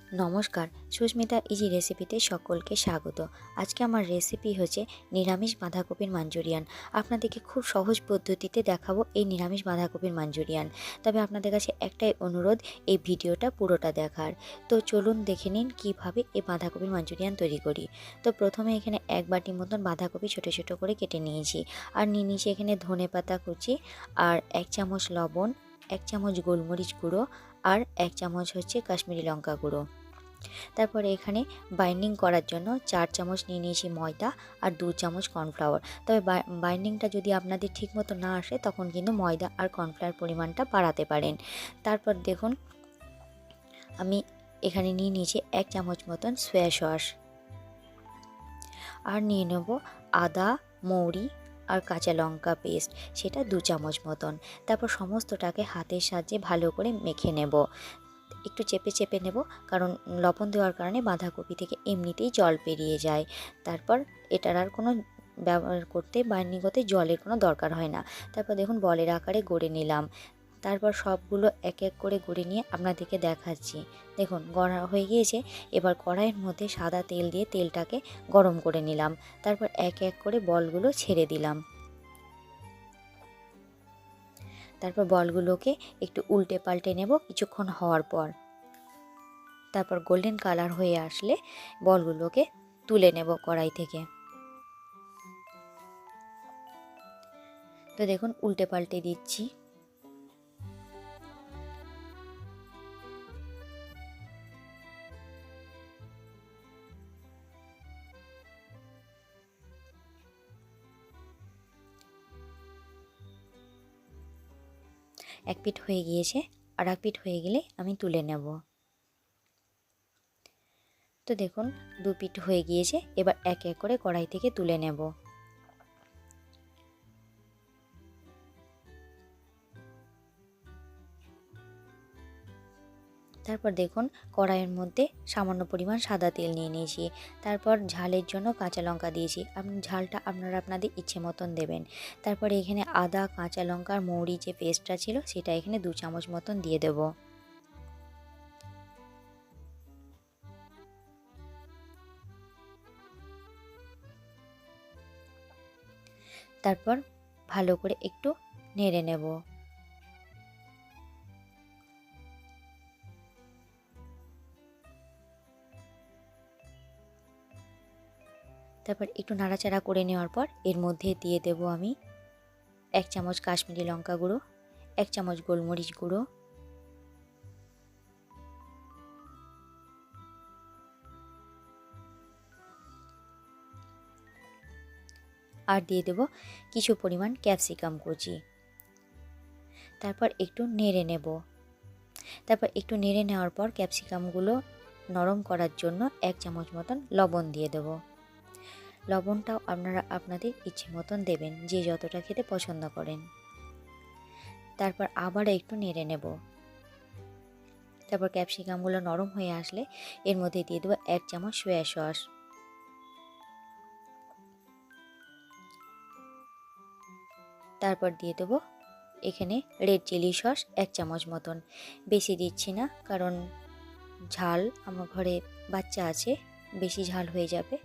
নমস্কার, সুস্মিতা ইজি রেসিপিতে সকলকে স্বাগত। আজকে আমার রেসিপি হচ্ছে নিরামিষ বাঁধাকপির মাঞ্চুরিয়ান। আপনাদেরকে খুব সহজ পদ্ধতিতে দেখাবো এই নিরামিষ বাঁধাকপির মাঞ্চুরিয়ান। তবে আপনাদের কাছে একটাই অনুরোধ, এই ভিডিওটা পুরোটা দেখার। তো চলুন দেখে নিন কীভাবে এই বাঁধাকপির মাঞ্চুরিয়ান তৈরি করি। তো প্রথমে এখানে 1 বাটি মতন বাঁধাকপি ছোটো ছোটো করে কেটে নিয়েছি। আর নিয়ে নিয়েছি এখানে ধনেপাতা কুচি, আর 1 চামচ লবণ, 1 চামচ গোলমরিচ গুঁড়ো, আর 1 চামচ হচ্ছে কাশ্মীরি লঙ্কা গুঁড়ো। তারপরে এখানে বাইন্ডিং করার জন্য 4 চামচ নিয়ে নিয়েছি ময়দা আর 2 চামচ কর্নফ্লাওয়ার। তবে বাইন্ডিংটা যদি আপনাদের ঠিকমতো না আসে তখন কিন্তু ময়দা আর কর্নফ্লাওয়ার পরিমাণটা বাড়াতে পারেন। তারপর দেখুন আমি এখানে নিয়ে নিয়েছি 1 চামচ মতন সয়া সস, আর নিয়ে নেব আদা, মৌরি আর কাঁচা লঙ্কা পেস্ট, সেটা 2 চামচ মতন। তারপর সমস্তটাকে হাতের সাহায্যে ভালো করে মেখে নেব। একটু চেপে চেপে নেব, কারণ লবণ দেওয়ার কারণে বাঁধাকপি থেকে এমনিতেই জল বেরিয়ে যায়। তারপর এটার আর কোনো ব্যবহার করতে বাইন্ডিং করতে জলের কোনো দরকার হয় না। তারপর দেখুন বলের আকারে গড়ে নিলাম। তারপর সবগুলো এক এক করে গড়ে নিয়ে আপনাদেরকে দেখাচ্ছি। দেখুন গড়া হয়ে গিয়েছে। এবার কড়াইয়ের মধ্যে সাদা তেল দিয়ে তেলটাকে গরম করে নিলাম। তারপর এক এক করে বলগুলো ছেড়ে দিলাম। তারপর বলগুলোকে একটু উল্টে পাল্টে নেব কিছুক্ষণ হওয়ার পর। তারপর গোল্ডেন কালার হয়ে আসলে বলগুলোকে তুলে নেব কড়াই থেকে। তো দেখুন উল্টে পাল্টে দিচ্ছি। এক পিঠ হয়ে গিয়েছে, আর এক পিঠ হয়ে গেলে আমি তুলে নেব। তো দেখুন 2 পিঠ হয়ে গিয়েছে। এবার এক এক করে কড়াই থেকে তুলে নেব। তারপর দেখুন কড়াইয়ের মধ্যে সামান্য পরিমাণ সাদা তেল নিয়ে নিয়েছি। তারপর ঝালের জন্য কাঁচা লঙ্কা দিয়েছি। আপনি ঝালটা আপনারা আপনাদের ইচ্ছে মতন দেবেন। তারপরে এখানে আদা, কাঁচা লঙ্কা আর মৌরি যে পেস্টটা ছিল সেটা এখানে 2 চামচ মতন দিয়ে দেব। তারপর ভালো করে একটু নেড়ে নেব। তারপর একটু নাড়াচাড়া করে নেওয়ার পর এর মধ্যে দিয়ে দেব আমি 1 চামচ কাশ্মীরি লঙ্কা গুঁড়ো, 1 চামচ গোলমরিচ গুঁড়ো, আর দিয়ে দেব কিছু পরিমাণ ক্যাপসিকাম কুচি। তারপর একটু নেড়ে নেব। তারপর একটু নেড়ে নেওয়ার পর ক্যাপসিকামগুলো নরম করার জন্য 1 চামচ মতন লবণ দিয়ে দেব। লবণটাও আপনারা আপনাদের ইচ্ছে মতন দেবেন, যে যতটা খেতে পছন্দ করেন। তারপর আবার একটু নেড়ে নেব। তারপর ক্যাপসিকামগুলো নরম হয়ে আসলে এর মধ্যে দিয়ে দেবো 1 চামচ সয়া সস। তারপর দিয়ে দেবো এখানে রেড চিলি সস 1 চামচ মতন। বেশি দিচ্ছি না, কারণ ঝাল আমার ঘরে বাচ্চা আছে, বেশি ঝাল হয়ে যাবে।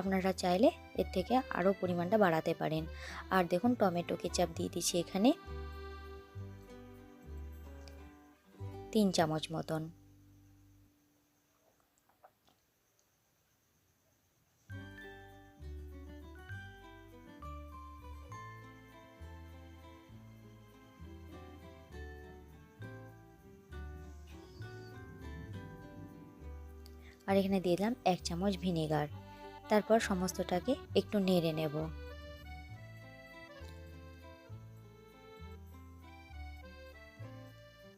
আপনারা চাইলে এর থেকে আরও পরিমাণটা বাড়াতে পারেন। আর দেখুন টমেটো কেচাপ দিয়ে দিচ্ছি এখানে 3 চামচ মতন। আর এখানে দিয়ে দিলাম 1 চামচ ভিনেগার। তারপর সমস্তটাকে একটু নেড়ে নেব।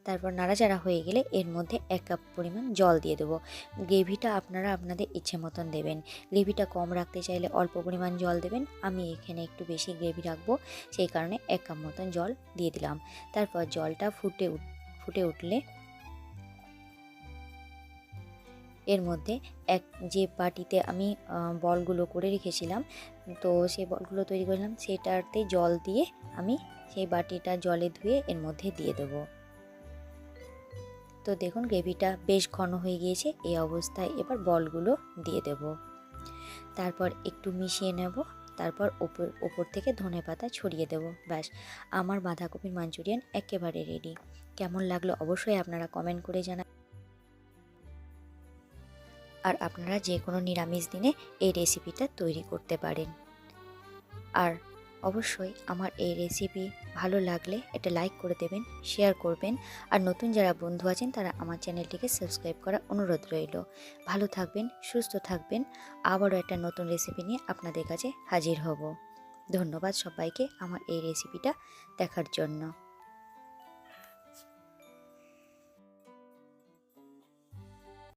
তারপর নাড়াচাড়া হয়ে গেলে এর মধ্যে 1 কাপ পরিমাণ জল দিয়ে দেবো। গ্রেভিটা আপনারা আপনাদের ইচ্ছে মতন দেবেন। গ্রেভিটা কম রাখতে চাইলে অল্প পরিমাণ জল দেবেন। আমি এখানে একটু বেশি গ্রেভি রাখবো, সেই কারণে 1 কাপ মতন জল দিয়ে দিলাম। তারপর জলটা ফুটে উঠলে এর মধ্যে যে বাটিতে আমি বলগুলো করে রেখেছিলাম, তো সেই বলগুলো তৈরি করলাম, সেটাতে জল দিয়ে আমি সেই বাটিটা জলে ধুয়ে এর মধ্যে দিয়ে দেবো। তো দেখুন গ্রেভিটা বেশ ঘন হয়ে গিয়েছে। এই অবস্থায় এবার বলগুলো দিয়ে দেব, তারপর একটু মিশিয়ে নেব, তারপর ওপর থেকে ধনেপাতা ছড়িয়ে দেব। ব্যাস, আমার বাঁধাকপির মাঞ্চুরিয়ান একেবারে রেডি। কেমন লাগলো অবশ্যই আপনারা কমেন্ট করে জানান। আর আপনারা যে কোনো নিরামিষ দিনে এই রেসিপিটা তৈরি করতে পারেন। আর অবশ্যই আমার এই রেসিপি ভালো লাগলে এটা লাইক করে দেবেন, শেয়ার করবেন। আর নতুন যারা বন্ধু আছেন তারা আমার চ্যানেলটিকে সাবস্ক্রাইব করার অনুরোধ রইল। ভালো থাকবেন, সুস্থ থাকবেন। আবারও একটা নতুন রেসিপি নিয়ে আপনাদের কাছে হাজির হব। ধন্যবাদ সবাইকে আমার এই রেসিপিটা দেখার জন্য।